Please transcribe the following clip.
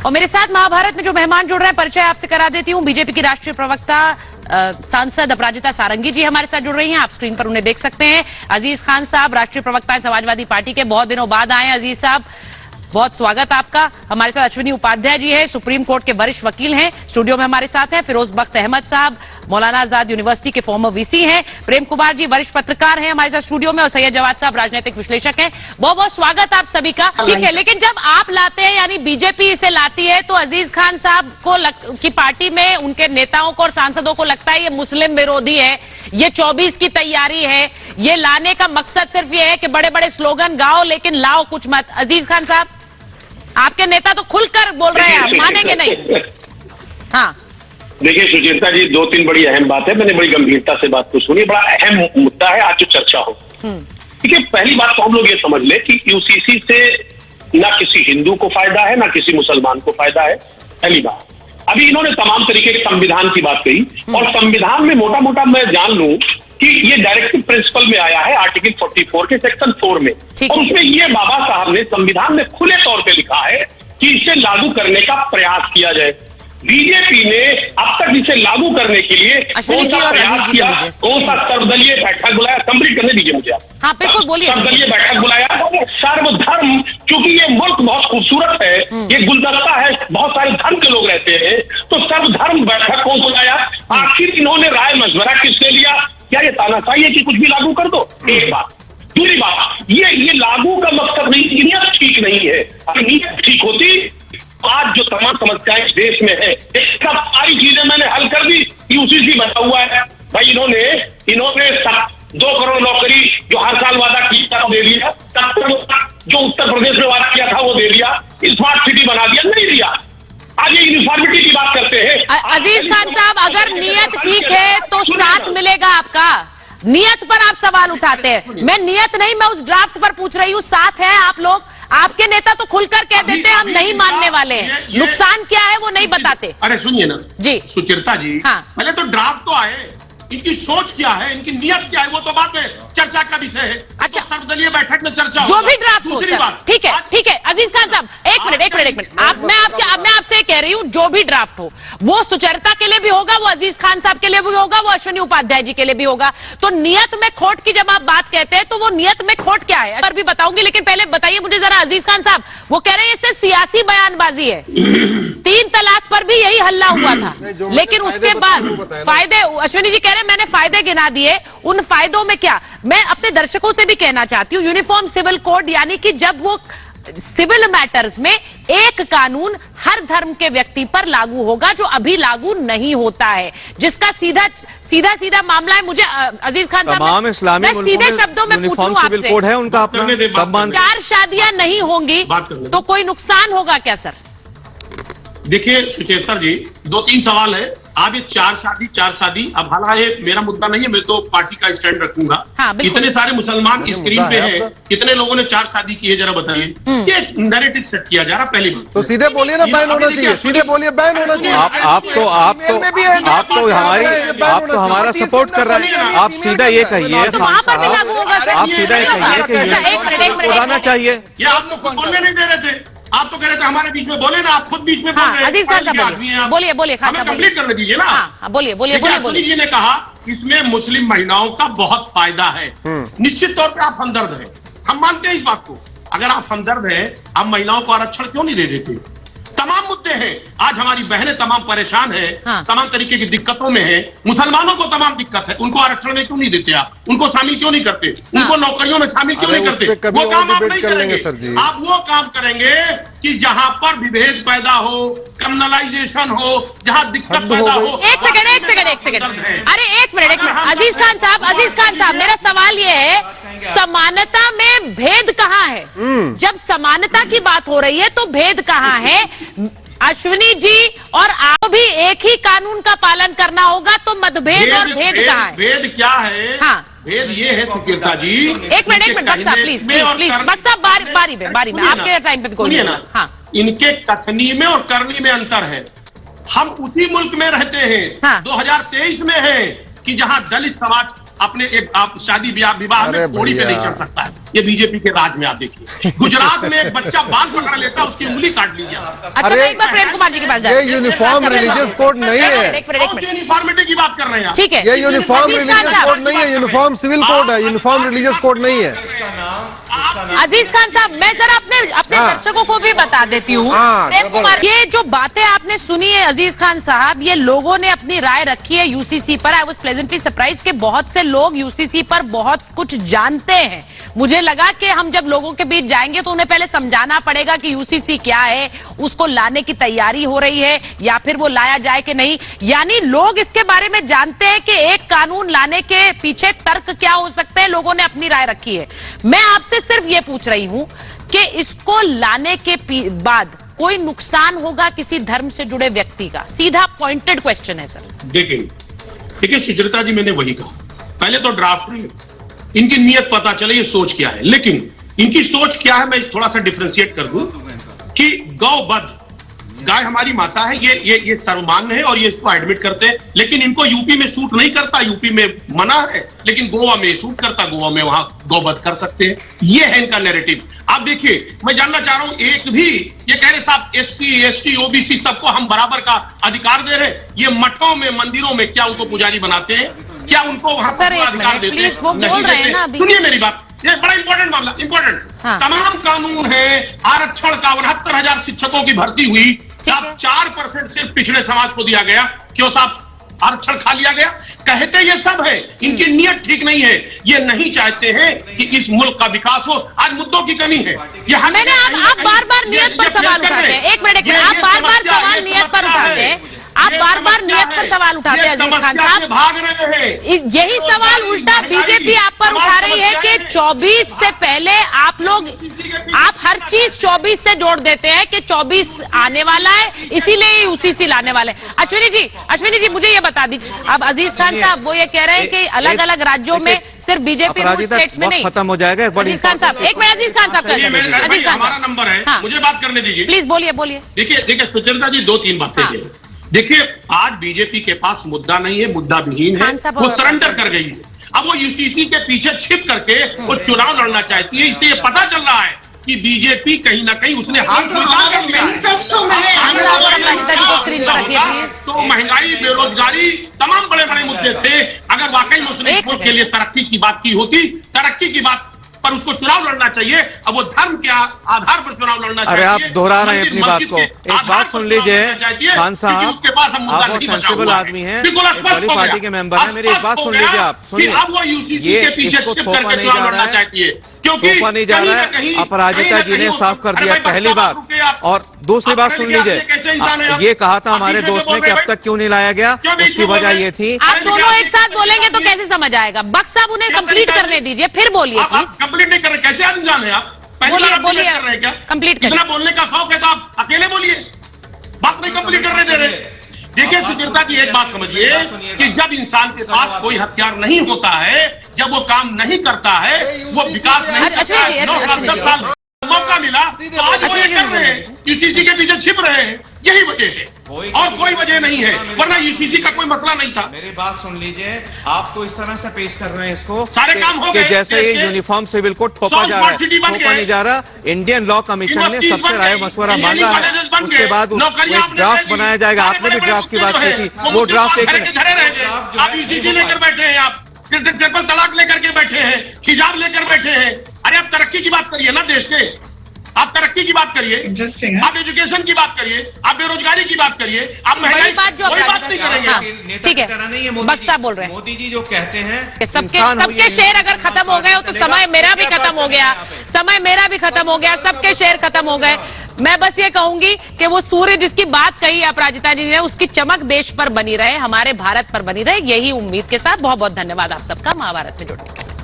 और मेरे साथ महाभारत में जो मेहमान जुड़ रहे हैं, परिचय आपसे करा देती हूँ। बीजेपी की राष्ट्रीय प्रवक्ता सांसद अपराजिता सारंगी जी हमारे साथ जुड़ रही हैं। आप स्क्रीन पर उन्हें देख सकते हैं। अजीज खान साहब, राष्ट्रीय प्रवक्ता है समाजवादी पार्टी के, बहुत दिनों बाद आए। अजीज साहब, बहुत स्वागत आपका। हमारे साथ अश्विनी उपाध्याय जी हैं, सुप्रीम कोर्ट के वरिष्ठ वकील हैं, स्टूडियो में हमारे साथ हैं। फिरोज बख्त अहमद साहब, मौलाना आजाद यूनिवर्सिटी के फॉर्मर वीसी हैं। प्रेम कुमार जी, वरिष्ठ पत्रकार हैं, हमारे साथ स्टूडियो में। और सैयद जवाद साहब, राजनीतिक विश्लेषक हैं। बहुत बहुत स्वागत आप सभी का। ठीक है, लेकिन जब आप लाते हैं, यानी बीजेपी इसे लाती है, तो अजीज खान साहब की पार्टी में उनके नेताओं को और सांसदों को लगता है ये मुस्लिम विरोधी है, ये 24 की तैयारी है, ये लाने का मकसद सिर्फ ये है कि बड़े बड़े स्लोगन गाओ लेकिन लाओ कुछ मत। अजीज खान साहब, आपके नेता तो खुलकर बोल रहे हैं, आप मानेंगे नहीं? हाँ, देखिए सुचेता जी, दो तीन बड़ी अहम बात है, मैंने बड़ी गंभीरता से बात को सुनी। बड़ा अहम मुद्दा है, आज जो चर्चा हो। ठीक है, पहली बात तो हम लोग ये समझ ले कि यूसीसी से ना किसी हिंदू को फायदा है ना किसी मुसलमान को फायदा है। पहली बात, अभी इन्होंने तमाम तरीके के संविधान की बात कही, और संविधान में मोटा मोटा मैं जान लूं कि ये डायरेक्टिव प्रिंसिपल में आया है आर्टिकल 44 के सेक्शन 4 में, और उसमें ये बाबा साहब ने संविधान में खुले तौर पे लिखा है कि इसे लागू करने का प्रयास किया जाए। बीजेपी ने अब तक इसे लागू करने के लिए कौन सा प्रयास किया, कौन सा सर्वदलीय बैठक बुलाया? कंप्लीट करने दीजिए मुझे आप। हाँ, बिल्कुल बोलिए। सर्वदलीय बैठक बुलाया, सर्वधर्म, क्योंकि ये मुल्क बहुत खूबसूरत है, ये गुलदस्ता है, बहुत सारे धर्म के लोग रहते हैं, तो सर्वधर्म बैठक को बुलाया। आखिर इन्होंने राय मशवरा किससे लिया? क्या ये तानाशाही है कि कुछ भी लागू कर दो? एक बात। दूसरी बात, ये लागू का मकसद नहीं, नीयत ठीक नहीं है। अगर नीयत ठीक होती, आज जो तमाम समस्याएं इस देश में है, सब सारी चीजें मैंने हल कर दी। यूसीसी बना हुआ है भाई, इन्होंने 2 करोड़ नौकरी जो हर साल वादा किया वो दे दिया, जो उत्तर प्रदेश में वादा किया था वो दे दिया, स्मार्ट सिटी बना दिया, नहीं दिया। आज ये यूनिफॉर्मिटी की बात करते हैं। अजीज खान साहब, अगर नियत ठीक है तो साथ मिलेगा आपका। नियत पर आप सवाल उठाते हैं, मैं नियत नहीं, मैं उस ड्राफ्ट पर पूछ रही हूँ। साथ है आप लोग, आपके नेता तो खुलकर कह देते हैं हम नहीं मानने वाले हैं, नुकसान क्या है वो नहीं बताते। अरे सुनिए ना जी सुचेता जी, हाँ, पहले तो ड्राफ्ट तो आए, इनकी सोच क्या है, इनकी नियत क्या है, वो तो बाद में चर्चा का विषय है। अच्छा, तो सर्वदलीय बैठक में चर्चा जो होगा। भी ड्राफ्ट हो, दूसरी बात, ठीक है, ठीक है। अजीज खान साहब, एक मिनट, मैं आपसे कह रही हूँ, जो भी ड्राफ्ट हो वो सुचरिता के लिए भी होगा, वो अजीज खान साहब के लिए भी होगा, वो अश्विनी उपाध्याय जी के लिए भी होगा। तो नियत में खोट की जब आप बात कहते हैं, तो वो नियत में खोट क्या है पर भी बताऊंगी, लेकिन पहले बताइए मुझे जरा अजीज खान साहब, वो कह रहे हैं सिर्फ सियासी बयानबाजी है। 3 तलाक पर भी यही हल्ला हुआ था, लेकिन उसके बाद फायदे, अश्विनी जी कह रहे हैं मैंने फायदे गिना दिए, उन फायदों में क्या? मैं अपने दर्शकों से भी कहना चाहती हूँ, यूनिफॉर्म सिविल कोड, यानी कि जब वो सिविल मैटर्स में एक कानून हर धर्म के व्यक्ति पर लागू होगा, जो अभी लागू नहीं होता है, जिसका सीधा मामला है। मुझे अजीज खान साहब, मैं सीधे शब्दों में पूछूं आपसे, कोड है उनका अपना, 4 शादियां नहीं होंगी तो कोई नुकसान होगा क्या सर? देखिए सुचेता जी, 2-3 सवाल है। आप ये 4 शादी, अब हालांकि मेरा मुद्दा नहीं है, मैं तो पार्टी का स्टैंड रखूंगा। हाँ, कितने सारे मुसलमान स्क्रीन पे हैं, कितने लोगों ने 4 शादी की है, जरा बताइए। ये नैरेटिव सेट किया जा रहा, पहली बात तो सीधे बोलिए ना, बैन होना चाहिए, सीधे बोलिए बैन होना चाहिए। आप तो हमारा सपोर्ट कर रहे हैं, आप सीधा ये कहिए, आप सीधा ये कहिए कि उड़ाना चाहिए। ये आप लोग बोलने नहीं दे रहे थे, आप तो कह रहे थे हमारे बीच में बोले ना, आप खुद बीच में बोल रहे हैं। अजीज खान साहब बोलिए, हमें कंप्लीट करने दीजिए ना। बोलिए। जी ने कहा इसमें मुस्लिम महिलाओं का बहुत फायदा है। निश्चित तौर पे आप हमदर्द हैं, हम मानते हैं इस बात को। अगर आप हमदर्द हैं, आप महिलाओं को आरक्षण क्यों नहीं दे देते? तमाम मुद्दे हैं, आज हमारी बहनें तमाम परेशान है, तमाम तरीके की दिक्कतों में है, मुसलमानों को तमाम दिक्कत है, उनको आरक्षण में क्यों नहीं देते आप? उनको शामिल क्यों नहीं करते? उनको नौकरियों में शामिल क्यों नहीं करते? वो काम आप नहीं करेंगे। आप वो काम करेंगे कि जहां पर विभेद पैदा हो, कम्युनलाइजेशन हो, जहां दिक्कत पैदा हो। एक सेकंड, अरे एक मिनट। अजीज खान साहब, मेरा सवाल ये है, समानता में भेद कहाँ है? जब समानता की बात हो रही है तो भेद कहाँ है? अश्विनी जी और आप भी एक ही कानून का पालन करना होगा, तो मतभेद और भेद कहाँ है? भेद क्या है? हाँ, भेद ये है सुचेता जी, एक मिनट बख्श साहब, प्लीज बख्श साहब, बारी में आपके टाइम पे भी सुनिए ना। हाँ, इनके कथनी में और करनी में अंतर है। हम उसी मुल्क में रहते हैं, 2023 में है, कि जहां दलित समाज अपने एक आप शादी विवाह में घोड़ी पे नहीं चढ़ सकता है। ये बीजेपी के राज में आप देखिए, गुजरात में एक बच्चा बाल पकड़ लेता है, उसकी उंगली काट ली जाए। अच्छा, मैं एक बार प्रेम कुमार जी के पास ये यूनिफॉर्म रिलीजियस कोड नहीं है। यूनिफॉर्मिटी की बात कर रहे हैं आप? ठीक है, ये यूनिफॉर्म रिलीजियस कोड नहीं है, यूनिफॉर्म सिविल कोड है, यूनिफॉर्म रिलीजियस कोड नहीं है। अजीज खान साहब, मैं जरा अपने दर्शकों को भी बता देती हूँ। प्रेम कुमार, ये जो बातें आपने सुनी है अजीज खान साहब, ये लोगों ने अपनी राय रखी है यूसीसी पर। आई वाज प्लेजेंटली सरप्राइज कि बहुत से लोग यूसीसी पर बहुत कुछ जानते हैं। मुझे लगा कि हम जब लोगों के बीच जाएंगे तो उन्हें पहले समझाना पड़ेगा कि यूसीसी क्या है, उसको लाने की तैयारी हो रही है या फिर वो लाया जाए कि नहीं। यानी लोग इसके बारे में जानते हैं कि एक कानून लाने के पीछे तर्क क्या हो सकते हैं, लोगों ने अपनी राय रखी है। मैं आपसे सिर्फ ये पूछ रही हूं कि इसको लाने के बाद कोई नुकसान होगा किसी धर्म से जुड़े व्यक्ति का? सीधा पॉइंटेड क्वेश्चन है सर। देखिए सुचरिता जी, मैंने वही कहा, पहले तो ड्राफ्ट में इनकी नीयत पता चले ये सोच क्या है, लेकिन इनकी सोच क्या है मैं थोड़ा सा डिफरेंशिएट कर दूं कि गौवध, गाय हमारी माता है, ये सर्वमान्य है और ये इसको एडमिट करते हैं, लेकिन इनको यूपी में सूट नहीं करता, यूपी में मना है, लेकिन गोवा में सूट करता, गोवा में वहां गौवध कर सकते हैं। ये है इनका नैरेटिव। आप देखिए, मैं जानना चाह रहा हूं, एक भी ये कह रहे साहब एससी एसटी ओबीसी सबको हम बराबर का अधिकार दे रहे, ये मठों में मंदिरों में क्या उनको पुजारी बनाते हैं? क्या उनको वहां अधिकार देते हैं? नहीं देते। सुनिए मेरी बात, ये बड़ा इंपॉर्टेंट मामला, इंपॉर्टेंट। तमाम कानून है, आरक्षण का 69,000 शिक्षकों की भर्ती हुई, 4% सिर्फ पिछड़े समाज को दिया गया। क्यों साहब आरक्षण खा लिया गया? कहते ये सब है, इनकी नीयत ठीक नहीं है, ये नहीं चाहते हैं कि इस मुल्क का विकास हो। आज मुद्दों की कमी है। मैंने आप बार-बार नियत पर सवाल उठाते हैं। एक मिनट, आप बार-बार सवाल नियत पर उठाते हैं, आप बार-बार नियत पर सवाल उठाते हैं अजीज खान साहब। भाग रहे हैं, यही सवाल उल्टा बीजेपी आप पर उठा रही है कि 24 से पहले आप हर चीज 24 से जोड़ देते हैं कि 24 आने वाला है, इसीलिए यूसीसी लाने वाले। अश्विनी जी मुझे ये बता दीजिए, अब अजीज खान साहब वो ये कह रहे हैं कि अलग अलग राज्यों में सिर्फ बीजेपी रूल स्टेट्स में नहीं खत्म हो जाएगा। अजीज खान साहब, एक मिनट अजीज खान साहब, हमारा नंबर है, मुझे बात करने दीजिए प्लीज, बोलिए। देखिए सुचरिता जी, 2-3 बातें हैं। देखिए, आज बीजेपी के पास मुद्दा नहीं है, मुद्दा विहीन है, वो सरेंडर कर गई है। अब वो यूसीसी के पीछे छिप करके वो चुनाव लड़ना चाहती है। इससे ये पता चल रहा है कि बीजेपी कहीं ना कहीं उसने हाथ स्वीकार कर लिया है। तो महंगाई, बेरोजगारी, तमाम बड़े बड़े मुद्दे थे। अगर वाकई में उसने मुल्क के लिए तरक्की की बात की होती, तरक्की की बात पर उसको चुनाव लड़ना चाहिए। अब वो धर्म के आधार पर चुनाव लड़ना चाहिए। अरे आप दोहरा रहे हैं अपनी बात को। एक बात सुन लीजिए खान साहब, आप वो सेंसिबल आदमी हैं, बड़ी पार्टी के मेंबर हैं, मेरी एक बात सुन लीजिए। आप सुनिए, ये इसको थोपा नहीं जा रहा है, थोपा नहीं जा रहा है। अपराजिता जी ने साफ कर दिया, पहली बात। और दूसरी बात सुन लीजिए, ये कहा था हमारे दोस्त ने कि अब तक क्यों नहीं लाया गया, उसकी वजह ये थी। आप दोनों एक साथ बोलेंगे तो कैसे समझ आएगा? बख्श साहब उन्हें कंप्लीट करने दीजिए, फिर बोलिए प्लीज। कंप्लीट नहीं कर रहे, कैसे अनजान है आप? बोलिए कर रहे हैं क्या? कंप्लीट इतना बोलने का शौक है तो आप अकेले बोलिए, बात नहीं कंप्लीट करने दे रहे। देखिए सुचरिता जी, एक बात समझिए कि जब इंसान के पास कोई हथियार नहीं होता है, जब वो काम नहीं करता है, वो विकास नहीं करता है, 9 साल 10 साल मौका मिला तो आज वो ये कर रहे हैं, यूसीसी के पीछे छिप रहे हैं। यही वजह है और कोई वजह नहीं है, वरना यूसीसी का कोई मसला नहीं था। मेरी बात सुन लीजिए, आप तो इस तरह से पेश कर रहे हैं इसको सारे काम हो गए जैसे ये यूनिफॉर्म सिविल कोड थोपा जा रहा है, थोपा नहीं जा रहा। इंडियन लॉ कमीशन ने सबसे राय मशवरा मांगा है, उसके बाद एक ड्राफ्ट बनाया जाएगा। आपने भी ड्राफ्ट की बात की थी, वो ड्राफ्ट आप यूसीसी लेकर बैठे हैं, आप ट्रिपल तलाक लेकर के बैठे हैं, हिजाब लेकर बैठे हैं। अरे आप तरक्की की बात करिए ना देश के, आप तरक्की की बात करिए, आप एजुकेशन की बात करिए, आप बेरोजगारी की बात करिए, आप महंगाई कोई बात नहीं करेंगे। ठीक है, बख्श साहब बोल रहे हैं, मोदी जी जो कहते हैं सबके शेर अगर खत्म हो गए हो तो समय मेरा भी खत्म हो गया, समय मेरा भी खत्म हो गया, सबके शेर खत्म हो गए। मैं बस ये कहूंगी कि वो सूर्य जिसकी बात कही अपराजिता जी ने, उसकी चमक देश पर बनी रहे, हमारे भारत पर बनी रहे, यही उम्मीद के साथ बहुत बहुत धन्यवाद आप सबका महाभारत में जुड़ने के लिए।